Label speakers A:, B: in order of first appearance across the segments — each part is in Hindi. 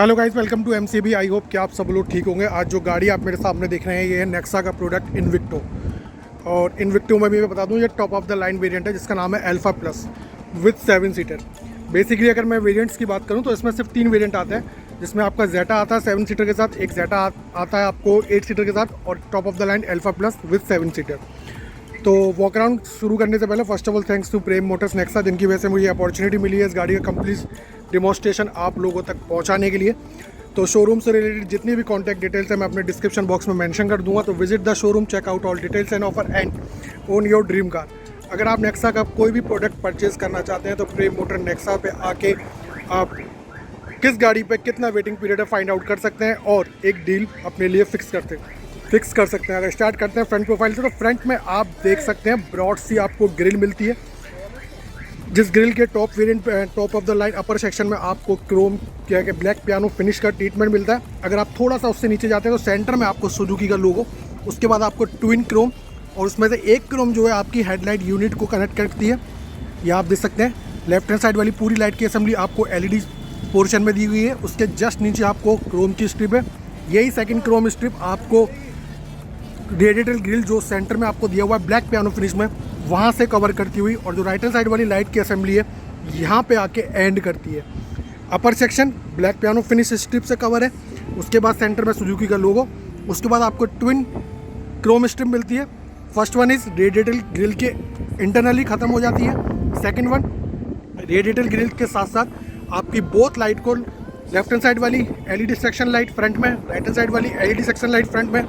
A: Hello guys, welcome to MCB. I hope कि आप सब लोग ठीक होंगे। आज जो गाड़ी आप मेरे सामने देख रहे हैं ये है नेक्सा का प्रोडक्ट इन्विक्टो। और इन्विक्टो में भी मैं बता दूं ये top of the line variant है जिसका नाम है alpha plus with 7 seater. Basically अगर मैं वेरिएंट्स की बात करूं तो इसमें सिर्फ 3 वेरिएंट आते हैं, जिसमें आपका जेटा आता है 7 सीटर के साथ, एक जेटा आता है आपको 8 सीटर के साथ, और top of the line Alpha plus with 7 seater. तो वॉक अराउंड शुरू करने से पहले first of all thanks to Prem motors Nexa, जिनकी वजह से मुझे अपॉर्चुनिटी मिली है इस गाड़ी का कंप्लीट डेमोस्ट्रेशन आप लोगों तक पहुंचाने के लिए। तो शोरूम से रिलेटेड जितनी भी कॉन्टैक्ट डिटेल्स है मैं अपने डिस्क्रिप्शन बॉक्स में मेंशन कर दूंगा। तो visit the showroom, check out all details and offer and own your dream car. अगर आप नेक्सा का कोई भी प्रोडक्ट परचेज करना चाहते हैं तो प्रेम मोटर नेक्सा पे आके आप किस गाड़ी पे कितना वेटिंग पीरियड है फाइंड आउट कर सकते हैं और एक डील अपने लिए फिक्स कर सकते हैं। अगर स्टार्ट करते हैं फ्रंट प्रोफाइल से, तो फ्रंट में आप देख सकते हैं ब्रॉड सी आपको ग्रिल मिलती है, जिस ग्रिल के top variant top of the line upper section में आपको क्रोम क्या के ब्लैक पियानो फिनिश का ट्रीटमेंट मिलता है। अगर आप थोड़ा सा उससे नीचे जाते हैं तो सेंटर में आपको सुजुकी का लोगो, उसके बाद आपको ट्विन क्रोम, और उसमें से एक क्रोम जो है आपकी हेडलाइट यूनिट को कनेक्ट करती है। ये आप देख सकते हैं लेफ्ट हैंड साइड वाली पूरी लाइट की असेंबली आपको एलईडी पोर्शन में दी हुई है। उसके जस्ट नीचे आपको क्रोम की स्ट्रिप है। यही सेकेंड क्रोम स्ट्रिप आपको रेडिएटर ग्रिल जो सेंटर में आपको दिया हुआ है ब्लैक पियानो फिनिश में, वहाँ से कवर करती हुई, और जो राइट हैंड साइड वाली लाइट की असेंबली है यहाँ पे आके एंड करती है। Upper section black piano finish strip से कवर है। उसके बाद सेंटर में सुजुकी का लोगो, उसके बाद आपको ट्विन क्रोम स्ट्रिप मिलती है। First one is radiator grille के इंटरनली ख़त्म हो जाती है। सेकेंड वन रेडिएटर ग्रिल के साथ साथ आपकी बोथ लाइट को लेफ्ट हैंड साइड वाली एलईडी सेक्शन लाइट फ्रंट में, राइट हैंड साइड वाली एलईडी सेक्शन लाइट फ्रंट में,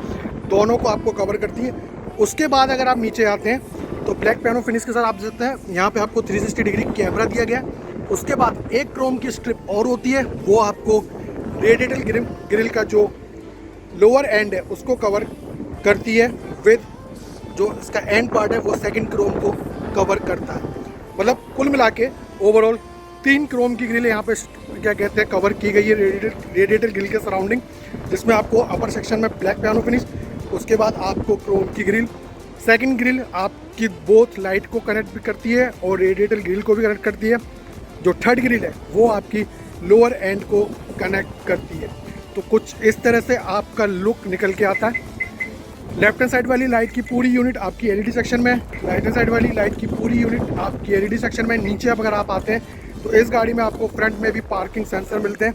A: दोनों को आपको कवर करती है। उसके बाद अगर आप नीचे आते हैं तो ब्लैक पियानो फिनिश के साथ आप देख सकते हैं यहाँ पे आपको 360 डिग्री कैमरा दिया गया है। उसके बाद एक क्रोम की स्ट्रिप और होती है, वो आपको रेडिएटर ग्रिल का जो लोअर एंड है उसको कवर करती है विद जो इसका एंड पार्ट है वो सेकंड क्रोम को कवर करता है। मतलब कुल मिला के ओवरऑल 3 क्रोम की ग्रिल यहाँ पे क्या कहते हैं कवर की गई है रेडिएटर ग्रिल के सराउंडिंग, जिसमें आपको अपर सेक्शन में ब्लैक पियानो फिनिश, उसके बाद आपको क्रोम की ग्रिल, सेकंड ग्रिल आपकी बोथ लाइट को कनेक्ट भी करती है और रेडिएटर ग्रिल को भी कनेक्ट करती है। जो थर्ड ग्रिल है वो आपकी लोअर एंड को कनेक्ट करती है। तो कुछ इस तरह से आपका लुक निकल के आता है। लेफ्ट हैंड साइड वाली लाइट की पूरी यूनिट आपकी एलईडी सेक्शन में, राइट हैंड साइड वाली लाइट की पूरी यूनिट आपकी एलईडी सेक्शन में। नीचे अब अगर आप आते हैं तो इस गाड़ी में आपको फ्रंट में भी पार्किंग सेंसर मिलते हैं।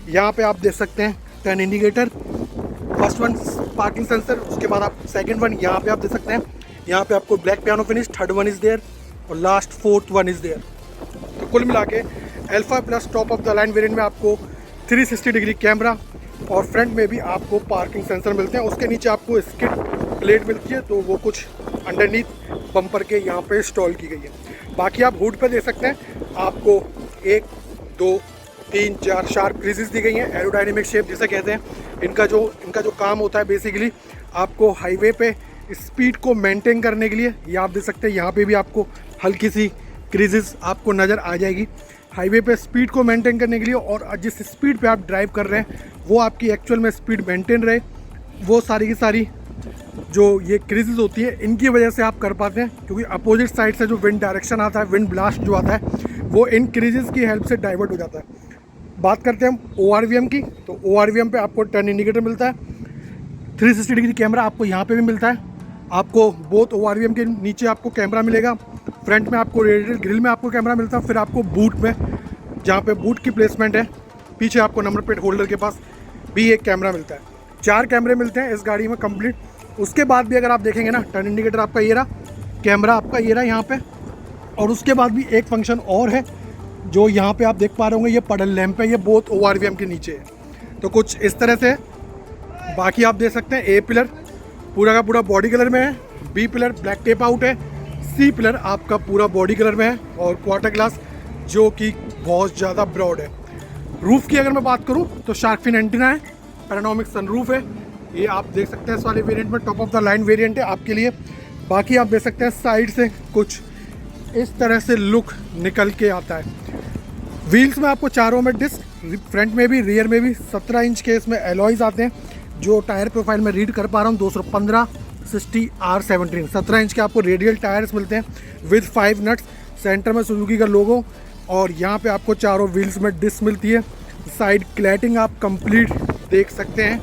A: यहाँ पे आप देख सकते हैं turn indicator, first one parking sensor, उसके बाद आप सेकंड वन यहाँ पे आप देख सकते हैं, यहाँ पे आपको black piano finish, third one is there और last fourth one is there. तो कुल मिला के alpha plus top of the line variant में आपको 360 डिग्री कैमरा और फ्रंट में भी आपको पार्किंग सेंसर मिलते हैं। उसके नीचे आपको स्किड प्लेट मिलती है, तो वो कुछ अंडरनीथ बम्पर के यहाँ पे इंस्टॉल की गई है। बाकी आप हुड पे देख सकते हैं आपको 1 2 3 4 शार्प क्रीजेस दी गई हैं, एरोडायनेमिक शेप जिसे कहते हैं। इनका जो काम होता है बेसिकली आपको हाईवे पे स्पीड को मेंटेन करने के लिए। ये आप देख सकते हैं यहाँ पे भी आपको हल्की सी क्रीजेस आपको नज़र आ जाएगी हाईवे पे स्पीड को मेंटेन करने के लिए, और जिस स्पीड पे आप ड्राइव कर रहे हैं वो आपकी एक्चुअल में स्पीड मेंटेन रहे। वो सारी की सारी जो ये क्रीजेस होती है इनकी वजह से आप कर पाते हैं, क्योंकि अपोजिट साइड से जो विंड डायरेक्शन आता है, विंड ब्लास्ट जो आता है, वो इन क्रीजेस की हेल्प से डाइवर्ट हो जाता है। बात करते हैं हम ORVM की, तो ORVM पे आपको टर्न इंडिकेटर मिलता है, 360 डिग्री कैमरा आपको यहाँ पे भी मिलता है। आपको बोथ ORVM के नीचे आपको कैमरा मिलेगा, फ्रंट में आपको रेडिएटर ग्रिल में आपको कैमरा मिलता है, फिर आपको बूट में जहाँ पे बूट की प्लेसमेंट है पीछे आपको नंबर प्लेट होल्डर के पास भी एक कैमरा मिलता है। 4 कैमरे मिलते हैं इस गाड़ी में कंप्लीट। उसके बाद भी अगर आप देखेंगे ना, टर्न इंडिकेटर आपका ये रहा, कैमरा आपका ये रहा यहाँ पे, और उसके बाद भी एक फंक्शन और है जो यहाँ पे आप देख पा रहे होंगे, ये पडल लैंप है, ये बोथ ORVM के नीचे है। तो कुछ इस तरह से। बाकी आप देख सकते हैं A पिलर पूरा का पूरा बॉडी कलर में है, B pillar black tape out है, C पिलर आपका पूरा बॉडी कलर में है, और क्वार्टर ग्लास जो कि बहुत ज़्यादा ब्रॉड है। रूफ़ की अगर मैं बात करूँ तो शार्क फिन एंटीना है, पैनोरामिक सनरूफ है। ये आप देख सकते हैं इस वाले वेरिएंट में top of the line variant है आपके लिए। बाकी आप देख सकते हैं साइड से कुछ इस तरह से लुक निकल के आता है। व्हील्स में आपको चारों में डिस्क, फ्रंट में भी रियर में भी 17 इंच के इसमें एलॉयज़ आते हैं। जो टायर प्रोफाइल में रीड कर पा रहा हूँ 215 60 R17, 17 इंच के आपको रेडियल टायर्स मिलते हैं विद 5 नट्स, सेंटर में सुजुकी का लोगो, और यहाँ पे आपको चारों व्हील्स में डिस्क मिलती है। साइड क्लैटिंग आप कंप्लीट देख सकते हैं,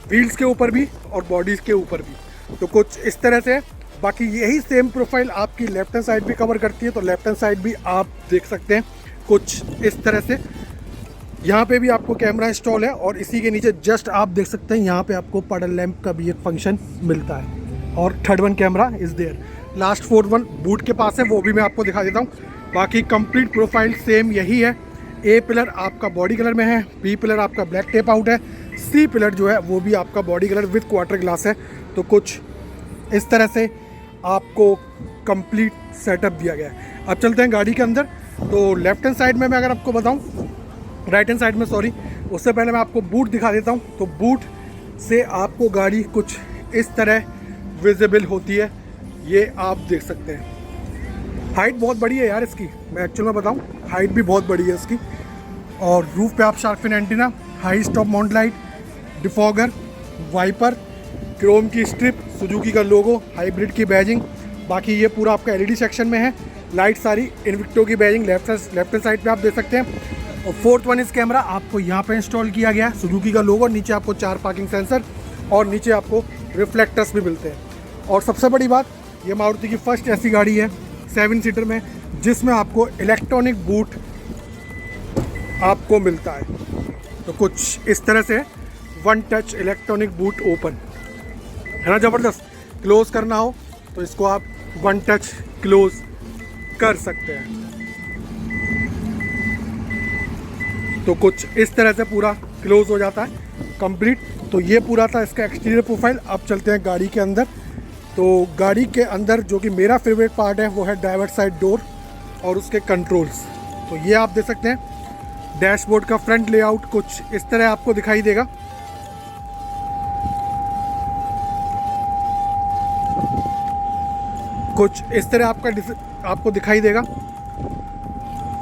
A: व्हील्स के ऊपर भी और बॉडीज़ के ऊपर भी। तो कुछ इस तरह से। बाकी यही सेम प्रोफाइल आपकी लेफ्ट हैंड साइड भी कवर करती है, तो लेफ्ट हैंड साइड भी आप देख सकते हैं कुछ इस तरह से। यहाँ पे भी आपको कैमरा इंस्टॉल है और इसी के नीचे जस्ट आप देख सकते हैं यहाँ पे आपको पैडल लैंप का भी एक फंक्शन मिलता है और third one camera is there. Last fourth one boot के पास है, वो भी मैं आपको दिखा देता हूँ। बाकी कंप्लीट प्रोफाइल सेम यही है। ए पिलर आपका बॉडी कलर में है, बी पिलर आपका ब्लैक टेप आउट है, सी पिलर जो है वो भी आपका body colour with quarter glass है। तो कुछ इस तरह से आपको कंप्लीट सेटअप दिया गया है। अब चलते हैं गाड़ी के अंदर। तो लेफ्ट हैंड साइड में मैं अगर आपको बताऊं, राइट हैंड साइड में सॉरी, उससे पहले मैं आपको बूट दिखा देता हूं। तो बूट से आपको गाड़ी कुछ इस तरह विजिबल होती है, ये आप देख सकते हैं। हाइट बहुत बड़ी है यार इसकी, मैं एक्चुअल में बताऊं हाइट भी बहुत बड़ी है इसकी। और रूफ पे आप shark fin antenna, high stop mount light, defogger, wiper, chrome की स्ट्रिप, सुजुकी का लोगो, हाइब्रिड की बैजिंग। बाकी ये पूरा आपका एलईडी सेक्शन में है। लाइट सारी इन्विक्टो की बैजिंग लेफ्ट हैंड साइड पे आप देख सकते हैं। और फोर्थ वन इस कैमरा आपको यहाँ पे इंस्टॉल किया गया है, सुजुकी का लोगो। नीचे आपको 4 पार्किंग सेंसर और नीचे आपको रिफ्लेक्टर्स भी मिलते हैं। और सबसे बड़ी बात, ये मारुति की फर्स्ट ऐसी गाड़ी है 7 सीटर में जिसमें आपको इलेक्ट्रॉनिक बूट आपको मिलता है। तो कुछ इस तरह से one touch electronic boot open है ना, ज़बरदस्त। क्लोज़ करना हो तो इसको आप वन टच क्लोज़ कर सकते हैं। तो कुछ इस तरह से पूरा क्लोज़ हो जाता है कंप्लीट। तो ये पूरा था इसका एक्सटीरियर प्रोफाइल। अब चलते हैं गाड़ी के अंदर। तो गाड़ी के अंदर जो कि मेरा फेवरेट पार्ट है वो है ड्राइवर साइड डोर और उसके कंट्रोल्स। तो ये आप देख सकते हैं डैशबोर्ड का फ्रंट लेआउट कुछ इस तरह आपको दिखाई देगा। कुछ इस तरह आपको दिखाई देगा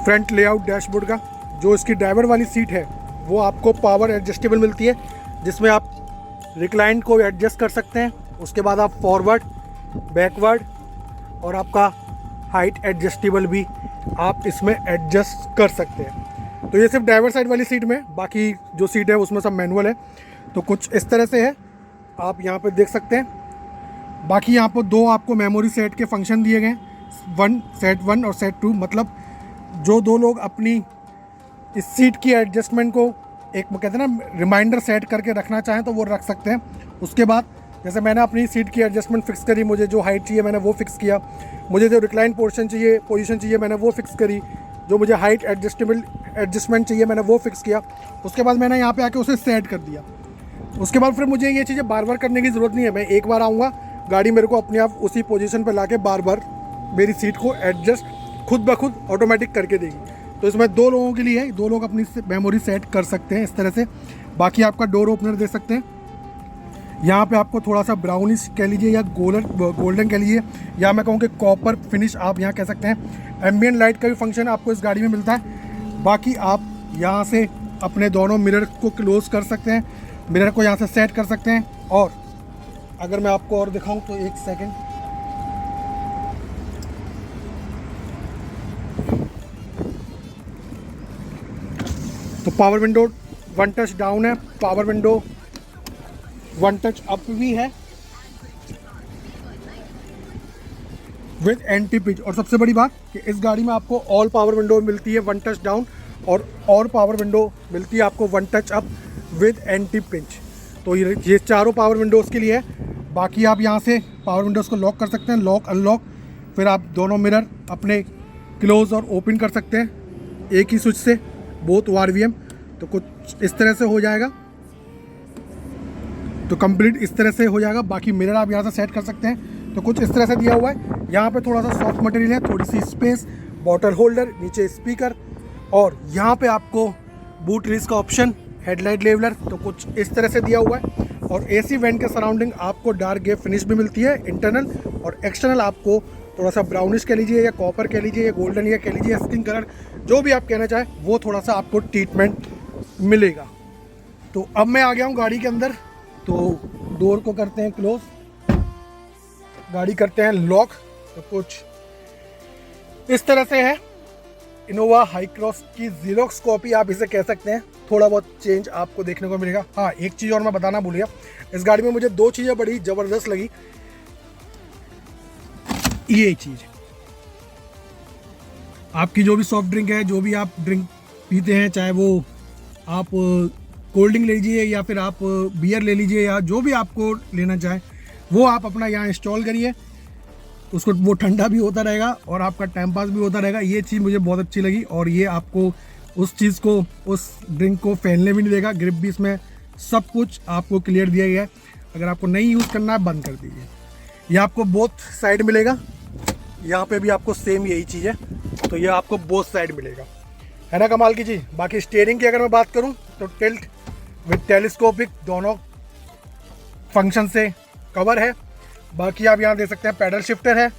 A: फ्रंट लेआउट डैशबोर्ड का। जो इसकी ड्राइवर वाली सीट है वो आपको पावर एडजस्टेबल मिलती है, जिसमें आप रिक्लाइन को एडजस्ट कर सकते हैं। उसके बाद आप फॉरवर्ड, बैकवर्ड और आपका हाइट एडजस्टेबल भी आप इसमें एडजस्ट कर सकते हैं। तो ये सिर्फ ड्राइवर साइड वाली सीट में, बाकी जो सीट है उसमें सब मैनुअल है। तो कुछ इस तरह से है, आप यहाँ पर देख सकते हैं। बाकी यहाँ पर 2 आपको मेमोरी सेट के फंक्शन दिए गए हैं, सेट 1 और सेट 2। मतलब जो 2 लोग अपनी इस सीट की एडजस्टमेंट को एक कहते हैं ना रिमाइंडर सेट करके रखना चाहें तो वो रख सकते हैं। उसके बाद जैसे मैंने अपनी सीट की एडजस्टमेंट फिक्स करी, मुझे जो हाइट चाहिए मैंने वो फिक्स किया, मुझे जो रिक्लाइन पोजीशन चाहिए मैंने वो फिक्स करी, जो मुझे हाइट एडजस्टमेंट चाहिए मैंने वो फिक्स किया। उसके बाद मैंने यहाँ पे आके उसे सेट कर दिया। उसके बाद फिर मुझे ये चीज़ें बार बार करने की ज़रूरत नहीं है। मैं एक बार आऊँगा, गाड़ी मेरे को अपने आप उसी पोजीशन पर लाके बार बार मेरी सीट को एडजस्ट खुद ब खुद ऑटोमेटिक करके देगी। तो इसमें 2 लोगों के लिए है, 2 लोग अपनी मेमोरी सेट कर सकते हैं इस तरह से। बाकी आपका डोर ओपनर दे सकते हैं। यहाँ पे आपको थोड़ा सा ब्राउनिश कह लीजिए या गोल्डन कह लीजिए, या मैं कहूँ कि कॉपर फिनिश आप यहाँ कह सकते हैं। एम्बियंट लाइट का भी फंक्शन आपको इस गाड़ी में मिलता है। बाकी आप यहाँ से अपने दोनों मिरर को क्लोज कर सकते हैं, मिरर को यहाँ से सेट कर सकते हैं। और अगर मैं आपको और दिखाऊं तो एक सेकंड, तो पावर विंडो 1 टच डाउन है, पावर विंडो 1 टच अप भी है विद एंटी पिच। और सबसे बड़ी बात कि इस गाड़ी में आपको ऑल पावर विंडो मिलती है 1 टच डाउन, और पावर विंडो मिलती है आपको 1 touch up with anti pinch. तो ये चारों पावर विंडोज़ के लिए है। बाकी आप यहाँ से पावर विंडोज़ को लॉक कर सकते हैं, लॉक अनलॉक। फिर आप दोनों मिरर अपने क्लोज़ और ओपन कर सकते हैं एक ही स्विच से, बोथ ORVM। तो कुछ इस तरह से हो जाएगा, तो कंप्लीट इस तरह से हो जाएगा। बाकी मिरर आप यहाँ से सेट कर सकते हैं। तो कुछ इस तरह से दिया हुआ है। यहाँ पे थोड़ा सा सॉफ्ट मटेरियल है, थोड़ी सी स्पेस, बॉटल होल्डर, नीचे स्पीकर, और यहाँ पे आपको बूट रिलीज का ऑप्शन, हेडलाइट लेवलर। तो कुछ इस तरह से दिया हुआ है। और AC वेंट के सराउंडिंग आपको डार्क ग्रे फिनिश भी मिलती है इंटरनल, और एक्सटर्नल आपको थोड़ा सा ब्राउनिश कह लीजिए या कॉपर कह लीजिए या गोल्डन या कह लीजिए स्किन कलर, जो भी आप कहना चाहें, वो थोड़ा सा आपको ट्रीटमेंट मिलेगा। तो अब मैं आ गया हूँ गाड़ी के अंदर। तो डोर को करते हैं क्लोज, गाड़ी करते हैं लॉक। तो कुछ इस तरह से है। इनोवा हाई क्रॉस की जीरोक्स कॉपी आप इसे कह सकते हैं। थोड़ा बहुत चेंज आपको देखने को मिलेगा। हाँ, एक चीज़ और मैं बताना भूल गया, इस गाड़ी में मुझे 2 चीज़ें बड़ी ज़बरदस्त लगी। ये चीज़, आपकी जो भी सॉफ्ट ड्रिंक है, जो भी आप ड्रिंक पीते हैं, चाहे वो आप कोल्ड ड्रिंक ले लीजिए या फिर आप बियर ले लीजिए या जो भी आपको लेना चाहे, वो आप अपना यहाँ इंस्टॉल करिए, उसको वो ठंडा भी होता रहेगा और आपका टाइम पास भी होता रहेगा। ये चीज़ मुझे बहुत अच्छी लगी और ये आपको उस चीज़ को, उस ड्रिंक को फैलने भी नहीं देगा। ग्रिप भी इसमें सब कुछ आपको क्लियर दिया गया है। अगर आपको नहीं यूज़ करना है, बंद कर दीजिए। ये आपको बोथ साइड मिलेगा, यहाँ पे भी आपको सेम यही चीज़ है, तो ये आपको बोथ साइड मिलेगा, है ना कमाल की चीज़। बाकी स्टीयरिंग की अगर मैं बात करूँ तो टिल्ट विद टेलीस्कोपिक दोनों फंक्शन से कवर है। बाकी आप यहाँ देख सकते हैं पैडल शिफ्टर है,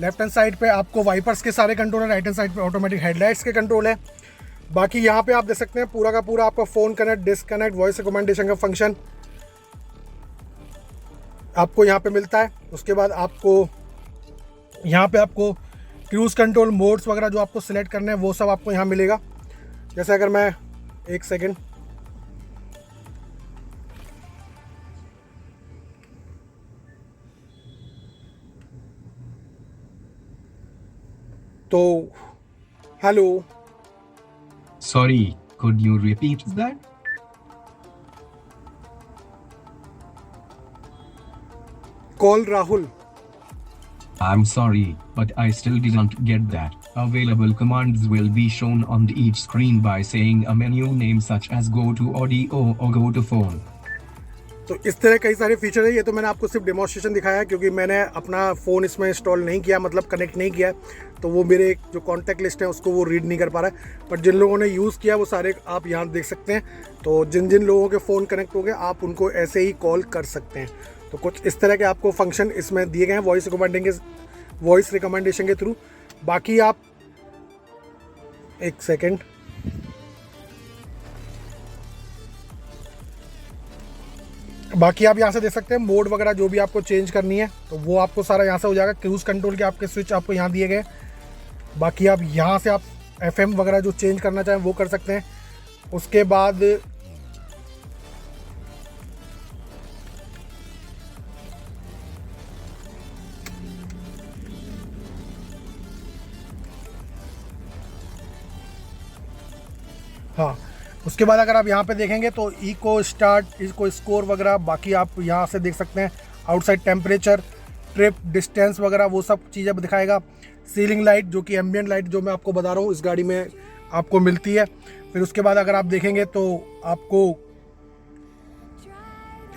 A: लेफ्ट हैंड साइड पे आपको वाइपर्स के सारे कंट्रोल है, राइट हैंड साइड पे ऑटोमेटिक हेडलाइट्स के कंट्रोल है। बाकी यहाँ पे आप देख सकते हैं पूरा का पूरा आपका phone connect, disconnect, voice recommendation का फंक्शन आपको यहाँ पे मिलता है। उसके बाद आपको यहाँ पे आपको क्रूज़ कंट्रोल मोड्स वगैरह जो आपको सिलेक्ट करने हैं वो सब आपको यहाँ मिलेगा। जैसे अगर मैं एक सेकेंड, तो hello,
B: Sorry, could you repeat that?
A: Call Rahul.
B: I'm sorry, but I still didn't get that. Available commands will be shown on each screen by saying a menu name such as go to audio or go to phone.
A: तो इस तरह कई सारे फीचर है। ये तो मैंने आपको सिर्फ डेमोन्स्ट्रेशन दिखाया है क्योंकि मैंने अपना फ़ोन इसमें इंस्टॉल नहीं किया, मतलब कनेक्ट नहीं किया, तो वो मेरे जो कॉन्टैक्ट लिस्ट है उसको वो रीड नहीं कर पा रहा है। पर जिन लोगों ने यूज़ किया वो सारे आप यहाँ देख सकते हैं। तो जिन जिन लोगों के फ़ोन कनेक्ट हो गए आप उनको ऐसे ही कॉल कर सकते हैं। तो कुछ इस तरह के आपको फंक्शन इसमें दिए गए हैं वॉइस रिकमेंडेशन के थ्रू। बाकी आप एक सेकेंड, बाकी आप यहाँ से देख सकते हैं मोड वगैरह जो भी आपको चेंज करनी है तो वो आपको सारा यहाँ से हो जाएगा। क्रूज़ कंट्रोल के आपके स्विच आपको यहाँ दिए गए। बाकी आप यहाँ से आप FM वगैरह जो चेंज करना चाहें वो कर सकते हैं। उसके बाद हाँ, उसके बाद अगर आप यहाँ पे देखेंगे तो इको स्टार्ट, इको स्कोर वगैरह बाकी आप यहाँ से देख सकते हैं। आउटसाइड टेम्परेचर, ट्रिप डिस्टेंस वगैरह वो सब चीज़ें दिखाएगा। सीलिंग लाइट जो कि एम्बियंट लाइट जो मैं आपको बता रहा हूँ इस गाड़ी में आपको मिलती है। फिर उसके बाद अगर आप देखेंगे तो आपको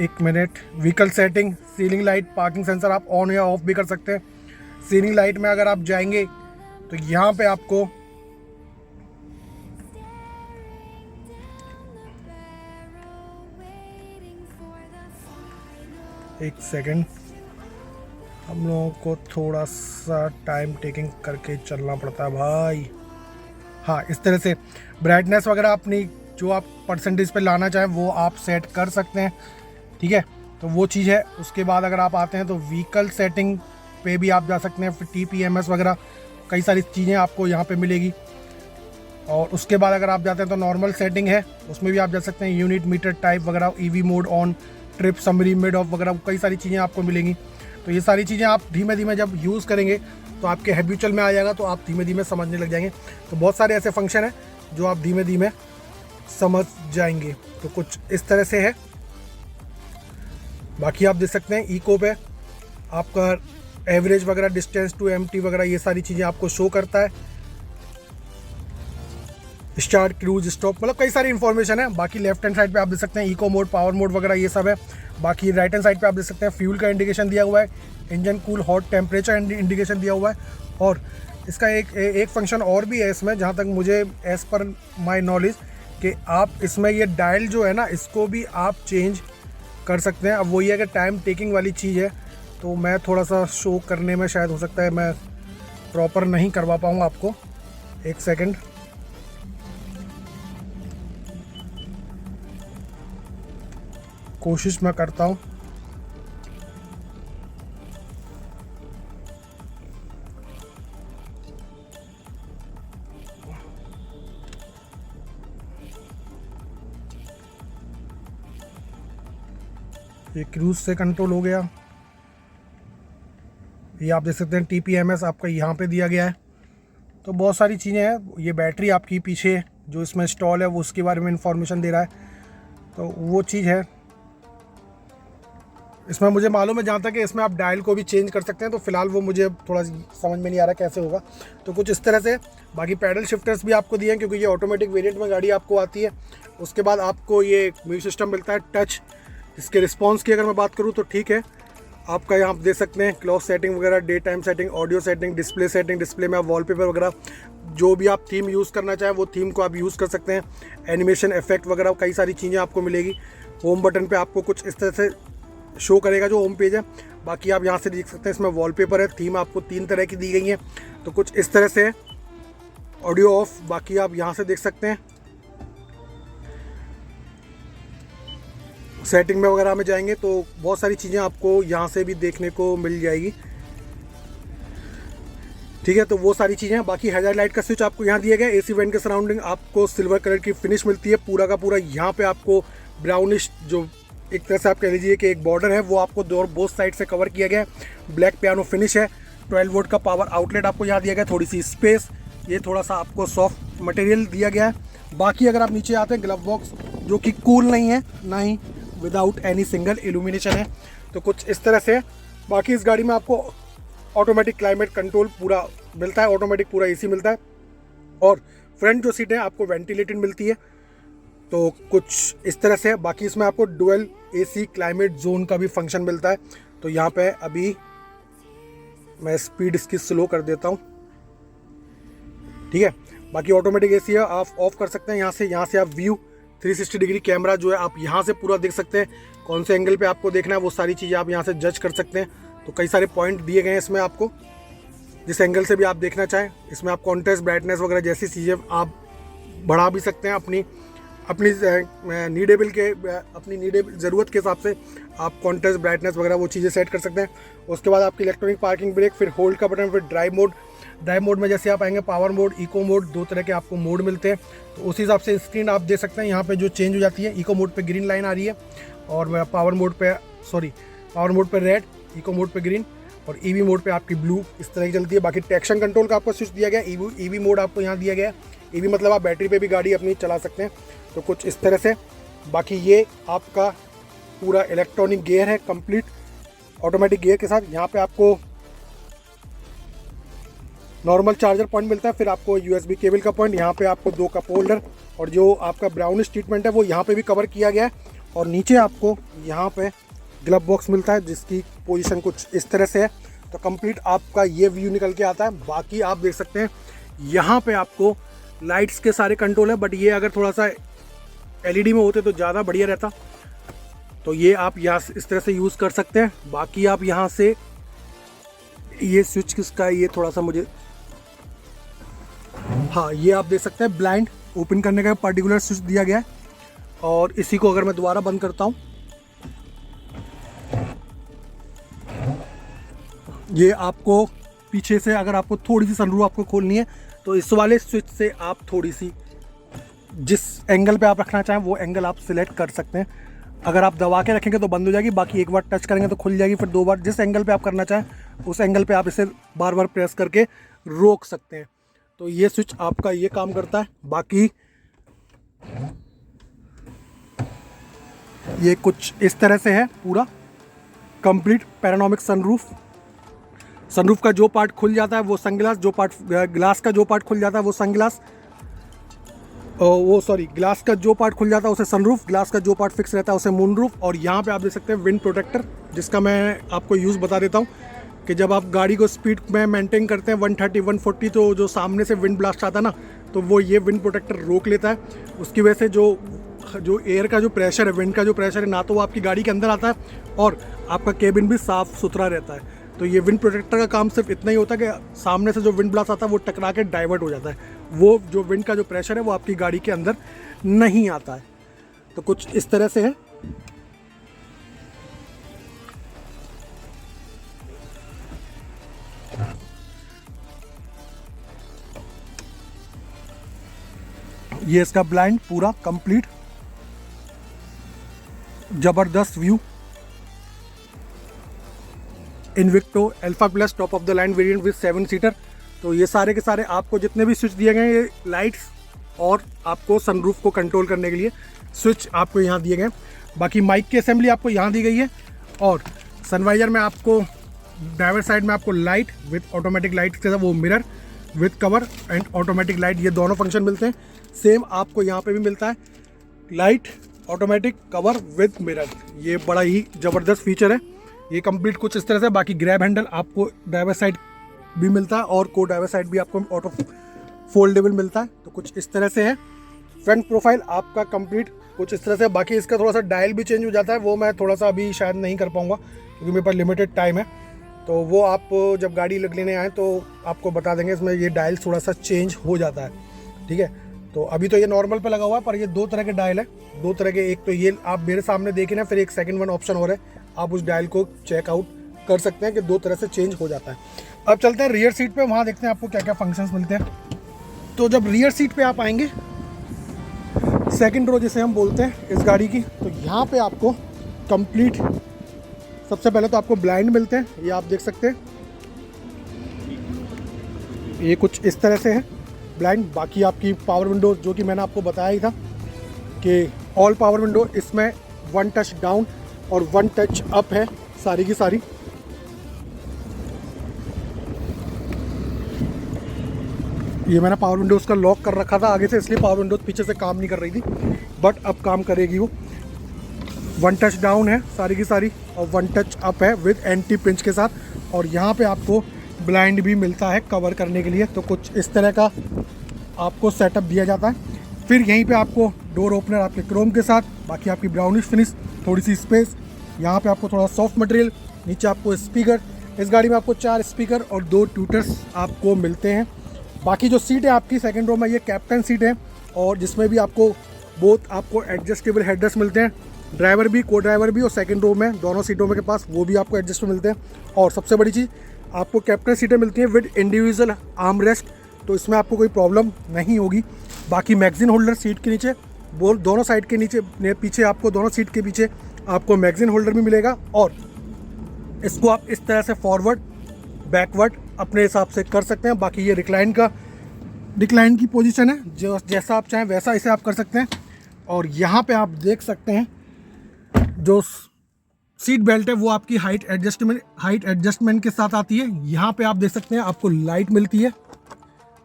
A: एक minute, vehicle setting, ceiling light, parking sensor आप ऑन या ऑफ भी कर सकते हैं। सीलिंग लाइट में अगर आप जाएंगे तो यहाँ पे आपको एक सेकेंड, हम लोगों को थोड़ा सा टाइम टेकिंग करके चलना पड़ता है भाई। हाँ, इस तरह से ब्राइटनेस वगैरह अपनी जो आप परसेंटेज पे लाना चाहें वो आप सेट कर सकते हैं, ठीक है। तो वो चीज़ है। उसके बाद अगर आप आते हैं तो व्हीकल सेटिंग पे भी आप जा सकते हैं। फिर TPMS वगैरह कई सारी चीज़ें आपको यहाँ पे मिलेगी। और उसके बाद अगर आप जाते हैं तो नॉर्मल सेटिंग है, उसमें भी आप जा सकते हैं। यूनिट मीटर टाइप वगैरह, EV mode on, trip summary, mid of वगैरह कई सारी चीज़ें आपको मिलेंगी। तो ये सारी चीज़ें आप धीमे धीमे जब यूज़ करेंगे तो आपके हैबिचुअल में आ जाएगा, तो आप धीमे धीमे समझने लग जाएंगे। तो बहुत सारे ऐसे फंक्शन हैं जो आप धीमे धीमे समझ जाएंगे। तो कुछ इस तरह से है। बाकी आप देख सकते हैं इको पे आपका एवरेज वगैरह, डिस्टेंस टू एम्प्टी वगैरह ये सारी चीज़ें आपको शो करता है। स्टार्ट, क्रूज, स्टॉप, मतलब कई सारी इन्फॉर्मेशन है। बाकी लेफ्ट हैंड साइड पे आप देख सकते हैं इको मोड, पावर मोड वगैरह ये सब है। बाकी राइट हैंड साइड पे आप देख सकते हैं फ्यूल का इंडिकेशन दिया हुआ है, engine cool, hot, temperature indication दिया हुआ है। और इसका एक फंक्शन और भी है इसमें, जहाँ तक मुझे एज़ पर माई नॉलेज, कि आप इसमें ये डायल जो है ना इसको भी आप चेंज कर सकते हैं। अब वही है कि टाइम टेकिंग वाली चीज़ है, तो मैं थोड़ा सा शो करने में शायद हो सकता है मैं प्रॉपर नहीं करवा पाऊँगा आपको। एक सेकेंड, कोशिश मैं करता हूँ। ये क्रूज से कंट्रोल हो गया। ये आप देख सकते हैं TPMS आपका यहाँ पे दिया गया है। तो बहुत सारी चीज़ें हैं। ये बैटरी आपकी पीछे जो इसमें इंस्टॉल है वो उसके बारे में इंफॉर्मेशन दे रहा है, तो वो चीज़ है। इसमें मुझे मालूम है जहाँ तक कि इसमें आप डायल को भी चेंज कर सकते हैं, तो फिलहाल वो मुझे थोड़ा समझ में नहीं आ रहा कैसे होगा। तो कुछ इस तरह से। बाकी पैडल शिफ्टर्स भी आपको दिए हैं क्योंकि ये ऑटोमेटिक वेरिएंट में गाड़ी आपको आती है। उसके बाद आपको ये म्यूजिक सिस्टम मिलता है टच। इसके रिस्पॉन्स की अगर मैं बात करूँ तो ठीक है, आपका यहाँ आप देख सकते हैं क्लॉक सेटिंग वगैरह, day time setting, audio setting, display setting. Display में आप वॉलपेपर वगैरह जो भी आप थीम यूज़ करना चाहें वो थीम को आप यूज़ कर सकते हैं। एनिमेशन इफेक्ट वगैरह कई सारी चीज़ें आपको मिलेगी। होम बटन पे आपको कुछ इस तरह से शो करेगा जो होम पेज है। बाकी आप यहाँ से देख सकते हैं इसमें वॉलपेपर है। थीम आपको 3 तरह की दी गई है, तो कुछ इस तरह से। ऑडियो ऑफ, बाकी आप यहाँ से देख सकते हैं सेटिंग में वगैरह में जाएंगे तो बहुत सारी चीज़ें आपको यहाँ से भी देखने को मिल जाएगी। ठीक है, तो वो सारी चीज़ें हैं। बाकी हेडलाइट लाइट का स्विच आपको यहाँ दिया गया है। AC वेंट के सराउंडिंग आपको सिल्वर कलर की फिनिश मिलती है। पूरा का पूरा यहाँ पे आपको ब्राउनिश जो एक तरह से आप कह लीजिए कि एक बॉर्डर है वो आपको बोथ साइड से कवर किया गया है। ब्लैक पियानो फिनिश है। 12 वोल्ट का पावर आउटलेट आपको यहाँ दिया गया है। थोड़ी सी स्पेस, ये थोड़ा सा आपको सॉफ्ट मटेरियल दिया गया है। बाकी अगर आप नीचे आते हैं, ग्लव बॉक्स जो कि कूल नहीं है, ना ही विदाउट एनी सिंगल इल्यूमिनेशन है, तो कुछ इस तरह से। बाकी इस गाड़ी में आपको ऑटोमेटिक क्लाइमेट कंट्रोल पूरा मिलता है, ऑटोमेटिक पूरा AC मिलता है। और फ्रंट जो सीटें आपको वेंटिलेटेड मिलती है, तो कुछ इस तरह से। बाकी इसमें आपको डुअल AC क्लाइमेट जोन का भी फंक्शन मिलता है। तो यहाँ पे अभी मैं स्पीड इसकी स्लो कर देता हूँ, ठीक है। बाकी ऑटोमेटिक AC है, आप ऑफ कर सकते हैं यहाँ से। यहाँ से आप व्यू 360 डिग्री कैमरा जो है आप यहाँ से पूरा देख सकते हैं। कौन से एंगल पे आपको देखना है वो सारी चीज़ें आप यहाँ से जज कर सकते हैं। तो कई सारे पॉइंट दिए गए हैं इसमें आपको, जिस एंगल से भी आप देखना चाहें। इसमें आप कॉन्ट्रास्ट, ब्राइटनेस वगैरह जैसी चीज़ें आप बढ़ा भी सकते हैं अपनी नीडेबल ज़रूरत के हिसाब से आप कॉन्ट्रास्ट, ब्राइटनेस वगैरह वो चीज़ें सेट कर सकते हैं। उसके बाद आपकी इलेक्ट्रॉनिक पार्किंग ब्रेक, फिर होल्ड का बटन, फिर ड्राइव मोड में जैसे आप आएंगे पावर मोड, इको मोड, 2 तरह के आपको मोड मिलते हैं। तो उस हिसाब से स्क्रीन आप देख सकते हैं यहाँ पे जो चेंज हो जाती है। इको मोड पे ग्रीन लाइन आ रही है, और पावर मोड पे रेड, इको मोड पे ग्रीन, और EV मोड पे आपकी ब्लू इस तरह की चलती है। बाकी ट्रैक्शन कंट्रोल का आपको स्विच दिया गया है। EV मोड आपको यहाँ दिया गया है। EV मतलब आप बैटरी पे भी गाड़ी अपनी चला सकते हैं, तो कुछ इस तरह से। बाकी ये आपका पूरा इलेक्ट्रॉनिक गियर है, कंप्लीट ऑटोमेटिक गियर के साथ। यहाँ पे आपको नॉर्मल चार्जर पॉइंट मिलता है, फिर आपको USB केबल का पॉइंट, यहाँ पे आपको 2 कप होल्डर, और जो आपका ब्राउनिश ट्रीटमेंट है वो यहाँ पे भी कवर किया गया है। और नीचे आपको यहाँ पे ग्लव बॉक्स मिलता है जिसकी पोजीशन कुछ इस तरह से है। तो कंप्लीट आपका ये व्यू निकल के आता है। बाकी आप देख सकते हैं यहाँ पे आपको लाइट्स के सारे कंट्रोल है, बट ये अगर थोड़ा सा LED में होते तो ज़्यादा बढ़िया रहता। तो ये आप यहाँ इस तरह से यूज़ कर सकते हैं। बाकी आप यहाँ से ये स्विच किसका है, ये थोड़ा सा मुझे, हाँ, ये आप देख सकते हैं ब्लाइंड ओपन करने का पर्टिकुलर स्विच दिया गया है। और इसी को अगर मैं दोबारा बंद करता हूँ, ये आपको पीछे से अगर आपको थोड़ी सी सनरूफ आपको खोलनी है तो इस वाले स्विच से आप थोड़ी सी जिस एंगल पे आप रखना चाहें वो एंगल आप सिलेक्ट कर सकते हैं। अगर आप दबा के रखेंगे तो बंद हो जाएगी, बाकी एक बार टच करेंगे तो खुल जाएगी। फिर 2 बार जिस एंगल पे आप करना चाहें उस एंगल पे आप इसे बार बार प्रेस करके रोक सकते हैं। तो ये स्विच आपका ये काम करता है। बाकी ये कुछ इस तरह से है पूरा कंप्लीट पैनोरामिक सनरूफ का जो पार्ट खुल जाता है वो सनग्लास, जो पार्ट ग्लास का जो पार्ट खुल जाता है वो सनग्लास, ग्लास का जो पार्ट खुल जाता है उसे सनरूफ, ग्लास का जो पार्ट फिक्स रहता है उसे मूनरूफ। और यहाँ पे आप देख सकते हैं विंड प्रोटेक्टर, जिसका मैं आपको यूज़ बता देता हूँ कि जब आप गाड़ी को स्पीड में मेंटेन करते हैं 130 140 तो जो सामने से विंड ब्लास्ट आता है ना, तो वो ये विंड प्रोटेक्टर रोक लेता है। उसकी वजह से जो एयर का जो प्रेशर है, विंड का जो प्रेशर है, ना तो वो आपकी गाड़ी के अंदर आता है और आपका केबिन भी साफ़ सुथरा रहता है। तो ये विंड प्रोटेक्टर का काम सिर्फ इतना ही होता है कि सामने से जो विंड ब्लास्ट आता है वो टकरा के डाइवर्ट हो जाता है, वो जो विंड का जो प्रेशर है वो आपकी गाड़ी के अंदर नहीं आता है। तो कुछ इस तरह से है। ये इसका ब्लाइंड पूरा कंप्लीट ज़बरदस्त view Invicto alpha plus top of the line variant with 7 seater. तो ये सारे के सारे आपको जितने भी स्विच दिए गए हैं, ये लाइट्स और आपको सनरूफ को कंट्रोल करने के लिए स्विच आपको यहाँ दिए गए। बाकी माइक की असेंबली आपको यहाँ दी गई है और सनवाइजर में आपको ड्राइवर साइड में आपको लाइट विद ऑटोमेटिक लाइट के साथ वो mirror with cover and automatic light, ये दोनों फंक्शन मिलते हैं। सेम आपको यहाँ पे भी मिलता है light automatic cover with mirror, ये बड़ा ही ज़बरदस्त फीचर है। ये कंप्लीट कुछ इस तरह से। बाकी ग्रैब हैंडल आपको ड्राइवर साइड भी मिलता है और को ड्राइवर साइड भी आपको ऑटो फोल्डेबल मिलता है। तो कुछ इस तरह से है। फ्रंट प्रोफाइल आपका कंप्लीट कुछ इस तरह से। बाकी इसका थोड़ा सा डायल भी चेंज हो जाता है, वो मैं थोड़ा सा अभी शायद नहीं कर पाऊँगा क्योंकि मेरे पास लिमिटेड टाइम है। तो वो आप जब गाड़ी लेने आए तो आपको बता देंगे, इसमें ये डायल थोड़ा सा चेंज हो जाता है, ठीक है। तो अभी तो ये नॉर्मल पे लगा हुआ है, पर ये 2 तरह के डायल है, 2 तरह के। एक तो ये आप मेरे सामने देखें ना, फिर एक सेकंड वन ऑप्शन और है, आप उस डायल को चेकआउट कर सकते हैं कि 2 तरह से चेंज हो जाता है। अब चलते हैं रियर सीट पे, वहाँ देखते हैं आपको क्या क्या फंक्शंस मिलते हैं। तो जब रियर सीट पे आप आएंगे, सेकंड रो जिसे हम बोलते हैं इस गाड़ी की, तो यहाँ पे आपको कंप्लीट सबसे पहले तो आपको ब्लाइंड मिलते हैं, ये आप देख सकते हैं, ये कुछ इस तरह से है ब्लाइंड। बाकी आपकी पावर विंडो जो कि मैंने आपको बताया ही था कि ऑल पावर विंडो, इसमें 1 टच डाउन और 1 टच अप है सारी की सारी। ये मैंने पावर विंडोज़ का लॉक कर रखा था आगे से, इसलिए पावर विंडोज़ पीछे से काम नहीं कर रही थी, बट अब काम करेगी वो। 1 टच डाउन है सारी की सारी और 1 टच अप है विद एंटी पिंच के साथ। और यहाँ पे आपको ब्लाइंड भी मिलता है कवर करने के लिए। तो कुछ इस तरह का आपको सेटअप दिया जाता है। फिर यहीं पे आपको डोर ओपनर आपके क्रोम के साथ, बाकी आपकी ब्राउनिश फिनिश, थोड़ी सी स्पेस, यहाँ पे आपको थोड़ा सॉफ्ट मटेरियल, नीचे आपको स्पीकर। इस गाड़ी में आपको 4 स्पीकर और 2 ट्यूटर्स आपको मिलते हैं। बाकी जो सीट है आपकी सेकंड रो में, ये कैप्टन सीट है और जिसमें भी आपको बोथ आपको एडजस्टेबल हेडरेस्ट मिलते हैं, ड्राइवर भी, को ड्राइवर भी, और सेकंड रो में दोनों सीटों में के पास वो भी आपको एडजस्ट मिलते हैं। और सबसे बड़ी चीज़, आपको कैप्टन सीटें मिलती हैं विद इंडिविजुअल आर्म रेस्ट, तो इसमें आपको कोई प्रॉब्लम नहीं होगी। बाकी मैगजीन होल्डर सीट के नीचे, बोल दोनों साइड के नीचे पीछे आपको, दोनों सीट के पीछे आपको मैगजीन होल्डर भी मिलेगा। और इसको आप इस तरह से फॉरवर्ड बैकवर्ड अपने हिसाब से कर सकते हैं। बाकी ये रिक्लाइन की पोजीशन है, जो जैसा आप चाहें वैसा इसे आप कर सकते हैं। और यहाँ पे आप देख सकते हैं जो सीट बेल्ट है वो आपकी हाइट एडजस्टमेंट के साथ आती है। यहाँ पे आप देख सकते हैं आपको लाइट मिलती है,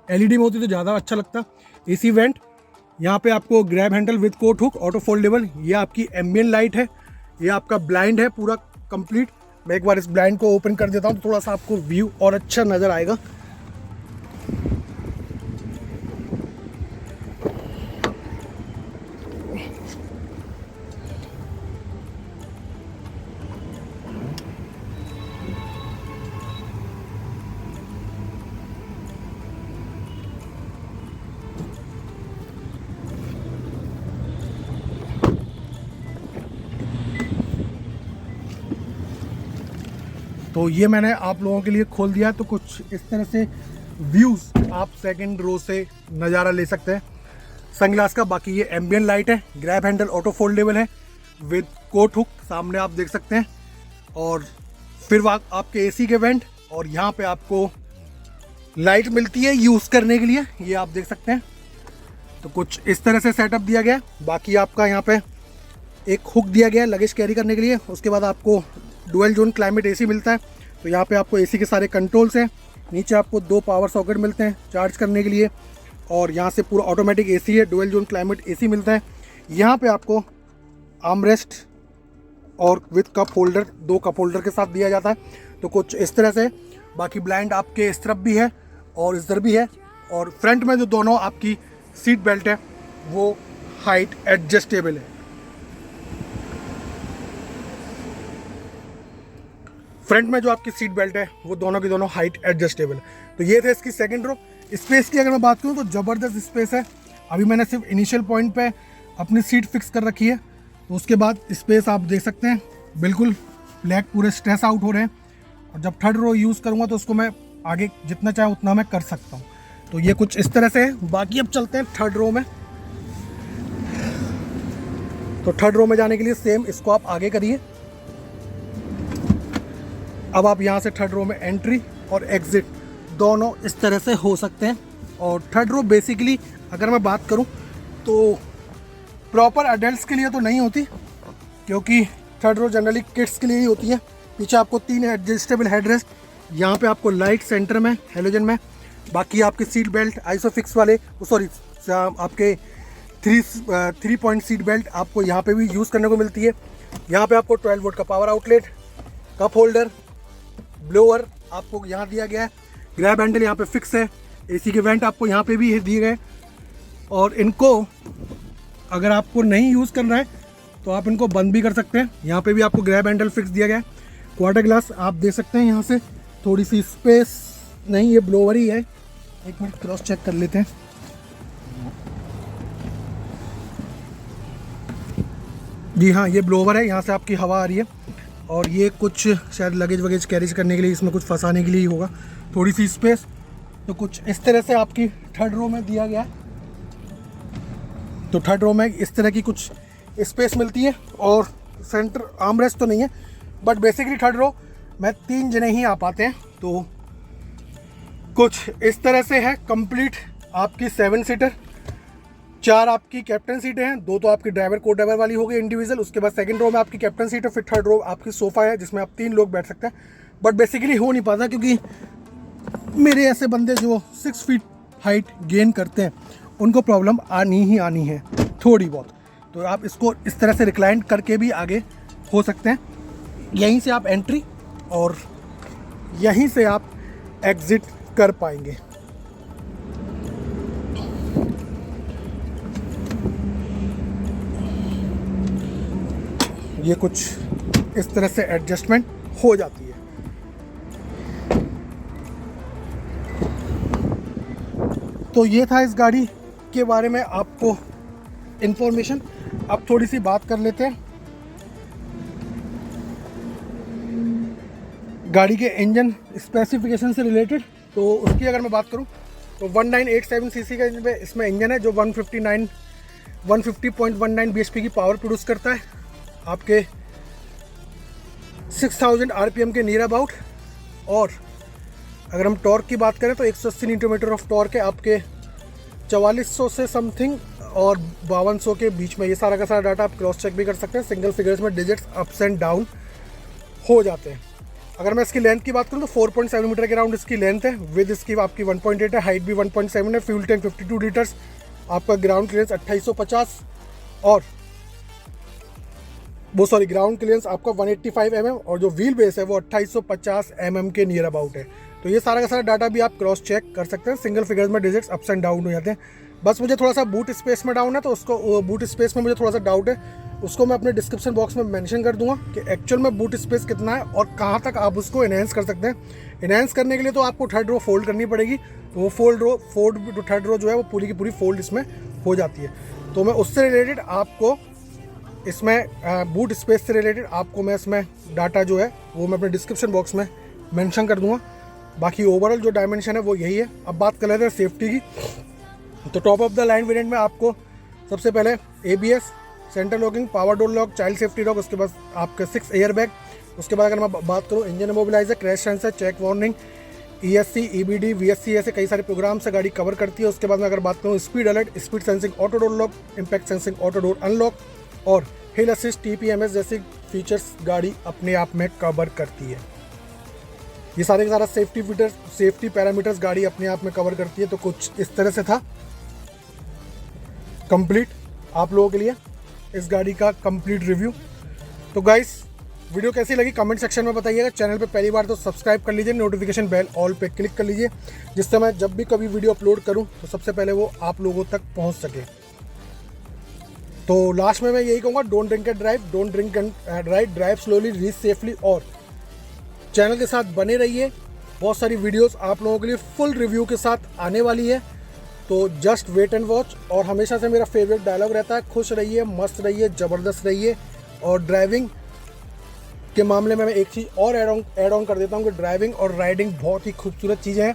A: एलईडी में होती तो ज़्यादा अच्छा लगता। एसी वेंट, यहाँ पे आपको grab handle with coat hook auto foldable, ये आपकी एम्बियंट लाइट है, ये आपका ब्लाइंड है पूरा कंप्लीट। मैं एक बार इस ब्लाइंड को ओपन कर देता हूँ तो थोड़ा सा आपको व्यू और अच्छा नज़र आएगा। तो ये मैंने आप लोगों के लिए खोल दिया। तो कुछ इस तरह से व्यूज़ आप सेकंड रो से नज़ारा ले सकते हैं सनग्लास का। बाकी ये एम्बियंट लाइट है, ग्रैब हैंडल ऑटो फोल्डेबल है विद कोट हुक, सामने आप देख सकते हैं। और फिर आपके एसी के वेंट, और यहाँ पे आपको लाइट मिलती है यूज़ करने के लिए, ये आप देख सकते हैं। तो कुछ इस तरह से सेटअप दिया गया है। बाकी आपका यहाँ पे एक हुक दिया गया है लगेज कैरी करने के लिए। उसके बाद आपको डुअल जोन क्लाइमेट एसी मिलता है। तो यहाँ पे आपको एसी के सारे कंट्रोल्स हैं। नीचे आपको 2 पावर सॉकेट मिलते हैं चार्ज करने के लिए, और यहाँ से पूरा ऑटोमेटिक एसी है, डुअल जोन क्लाइमेट एसी मिलता है। यहाँ पे आपको आर्मरेस्ट और with cup holder, 2 cup holder के साथ दिया जाता है। तो कुछ इस तरह से। बाकी ब्लाइंड आपके इस तरफ भी है और इस तरफ भी है। और फ्रंट में जो दोनों आपकी सीट बेल्ट है वो हाइट एडजस्टेबल है। फ्रंट में जो आपकी सीट बेल्ट है वो दोनों की दोनों हाइट एडजस्टेबल है। तो ये थे इसकी सेकंड रो। स्पेस की अगर मैं बात करूँ तो ज़बरदस्त स्पेस है। अभी मैंने सिर्फ इनिशियल पॉइंट पे अपनी सीट फिक्स कर रखी है, तो उसके बाद स्पेस आप देख सकते हैं बिल्कुल ब्लैक, पूरे स्ट्रेस आउट हो रहे हैं। और जब थर्ड रो यूज़ करूँगा तो उसको मैं आगे जितना चाहे उतना मैं कर सकता हूँ। तो ये कुछ इस तरह से है। बाकी अब चलते हैं थर्ड रो में। तो थर्ड रो में जाने के लिए सेम इसको आप आगे करिए, अब आप यहाँ से थर्ड रो में एंट्री और एग्ज़िट दोनों इस तरह से हो सकते हैं। और थर्ड रो बेसिकली अगर मैं बात करूँ तो प्रॉपर एडल्ट्स के लिए तो नहीं होती, क्योंकि थर्ड रो जनरली किड्स के लिए ही होती है। पीछे आपको 3 एडजस्टेबल हेडरेस्ट, यहाँ पे आपको लाइट सेंटर में हेलोजन में, बाकी आपके सीट बेल्ट आइसोफिक्स वाले, सॉरी आपके 3 पॉइंट सीट बेल्ट आपको यहाँ पे भी यूज़ करने को मिलती है। यहाँ पे आपको 12 वोल्ट का power outlet, cup holder, blower आपको यहाँ दिया गया है। ग्रैब हैंडल यहाँ पे फिक्स है। एसी के वेंट आपको यहाँ पे भी दिए गए, और इनको अगर आपको नहीं यूज़ करना है तो आप इनको बंद भी कर सकते हैं। यहाँ पे भी आपको ग्रैब हैंडल फिक्स दिया गया है। क्वार्टर ग्लास आप दे सकते हैं, यहाँ से थोड़ी सी स्पेस नहीं, ये ब्लोअर ही है। एक मिनट क्रॉस चेक कर लेते हैं। जी हाँ, ये ब्लोअर है, यहाँ से आपकी हवा आ रही है। और ये कुछ शायद लगेज वगेज कैरीज करने के लिए, इसमें कुछ फंसाने के लिए ही होगा, थोड़ी सी स्पेस। तो कुछ इस तरह से आपकी थर्ड रो में दिया गया है। तो थर्ड रो में इस तरह की कुछ स्पेस मिलती है, और सेंटर आर्मरेस्ट तो नहीं है, बट बेसिकली थर्ड रो में 3 जने ही आ पाते हैं। तो कुछ इस तरह से है कंप्लीट आपकी 7 सीटर। 4 आपकी कैप्टन सीटें हैं, 2 तो आपकी ड्राइवर को ड्राइवर वाली हो गई इंडिविजुअल। उसके बाद सेकंड रो में आपकी कैप्टन सीट है, फिर थर्ड रो आपकी सोफ़ा है जिसमें आप 3 लोग बैठ सकते हैं। बट बेसिकली हो नहीं पाता, क्योंकि मेरे ऐसे बंदे जो 6 फीट हाइट गेन करते हैं उनको प्रॉब्लम आनी ही आनी है थोड़ी बहुत। तो आप इसको इस तरह से रिक्लाइन करके भी आगे हो सकते हैं। यहीं से आप एंट्री और यहीं से आप एग्ज़िट कर पाएंगे। ये कुछ इस तरह से एडजस्टमेंट हो जाती है। तो ये था इस गाड़ी के बारे में आपको इन्फॉर्मेशन। अब थोड़ी सी बात कर लेते हैं गाड़ी के इंजन स्पेसिफिकेशन से रिलेटेड। तो उसकी अगर मैं बात करूं तो 1987 सीसी का इसमें इंजन है, जो 150.19 bhp की पावर प्रोड्यूस करता है, आपके 6000 RPM के नियर अबाउट। और अगर हम टॉर्क की बात करें तो 180 न्यूटन ऑफ टॉर्क है, आपके 4400 से समथिंग और 5200 के बीच में। ये सारा का सारा डाटा आप क्रॉस चेक भी कर सकते हैं। सिंगल फिगर्स में डिजिट्स अप्स एंड डाउन हो जाते हैं। अगर मैं इसकी लेंथ की बात करूँ तो 4.7 मीटर के राउंड इसकी लेंथ है। विद इसकी आपकी 1.8 है, हाइट भी 1.7 है। फ्यूल टैंक 52 लीटर्स, आपका ग्राउंड क्लियरेंस 2850 और ग्राउंड क्लियरेंस आपका 185 mm, और जो व्हील बेस है वो 2850 mm के नियर अबाउट है। तो ये सारा का सारा डाटा भी आप क्रॉस चेक कर सकते हैं। सिंगल फिगर्स में डिजिट्स अप्स एंड डाउन हो जाते हैं। बस मुझे थोड़ा सा बूट स्पेस में डाउन है, तो उसको बूट स्पेस में मुझे थोड़ा सा डाउट है, उसको मैं अपने डिस्क्रिप्शन बॉक्स में मेंशन कर दूंगा कि एक्चुअल में बूट स्पेस कितना है और कहाँ तक आप उसको इनहेंस कर सकते हैं। इनहेंस करने के लिए तो आपको थर्ड रो फोल्ड करनी पड़ेगी, तो वो थर्ड रो जो है वो पूरी की पूरी फोल्ड इसमें हो जाती है। तो मैं उससे रिलेटेड आपको इसमें बूट स्पेस से रिलेटेड आपको मैं इसमें डाटा जो है वो मैं अपने डिस्क्रिप्शन बॉक्स में मेंशन कर दूंगा। बाकी ओवरऑल जो डायमेंशन है वो यही है। अब बात कर लेते हैं सेफ्टी की। तो top of the line variant में आपको सबसे पहले ABS, centre locking, power door lock, child safety lock, उसके बाद आपके 6 एयर बैग। उसके बाद अगर मैं बात करूँ engine immobiliser, crash sensor, check warning, ESC, EBD, VSC ऐसे कई सारे प्रोग्राम से गाड़ी कवर करती है। उसके बाद मैं अगर बात करूँ speed alert, speed sensing auto door lock, impact sensing auto door unlock और हिल असिस्ट, TPMS जैसी फीचर्स गाड़ी अपने आप में कवर करती है। ये सारे के सारा सेफ्टी पैरामीटर्स गाड़ी अपने आप में कवर करती है। तो कुछ इस तरह से था कंप्लीट आप लोगों के लिए इस गाड़ी का कंप्लीट रिव्यू। तो गाइस वीडियो कैसी लगी कमेंट सेक्शन में बताइएगा। चैनल पे पहली बार तो सब्सक्राइब कर लीजिए, नोटिफिकेशन बेल ऑल पे क्लिक कर लीजिए, जिससे मैं जब भी कभी वीडियो अपलोड करूं तो सबसे पहले वो आप लोगों तक पहुंच सके। तो लास्ट में मैं यही कहूँगा, don't drink and drive, don't drink and ride, drive slowly, reach safely. और चैनल के साथ बने रहिए, बहुत सारी वीडियोस आप लोगों के लिए फुल रिव्यू के साथ आने वाली है। तो जस्ट वेट एंड वॉच। और हमेशा से मेरा फेवरेट डायलॉग रहता है, खुश रहिए, मस्त रहिए, ज़बरदस्त रहिए। और ड्राइविंग के मामले में मैं एक चीज़ और ऐड ऑन कर देता हूँ कि ड्राइविंग और राइडिंग बहुत ही खूबसूरत चीज़ें हैं।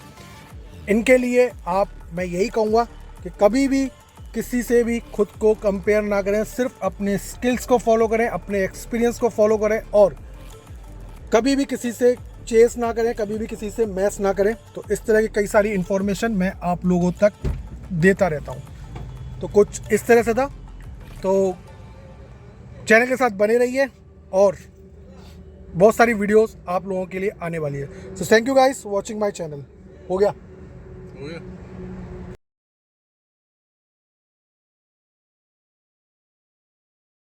A: इनके लिए मैं यही कहूँगा कि कभी भी किसी से भी खुद को कंपेयर ना करें, सिर्फ अपने स्किल्स को फॉलो करें, अपने एक्सपीरियंस को फॉलो करें। और कभी भी किसी से चेस ना करें, कभी भी किसी से मैस ना करें। तो इस तरह की कई सारी इन्फॉर्मेशन मैं आप लोगों तक देता रहता हूँ। तो कुछ इस तरह से था। तो चैनल के साथ बने रहिए और बहुत सारी वीडियोस आप लोगों के लिए आने वाली है। So thank you guys watching my channel. हो गया।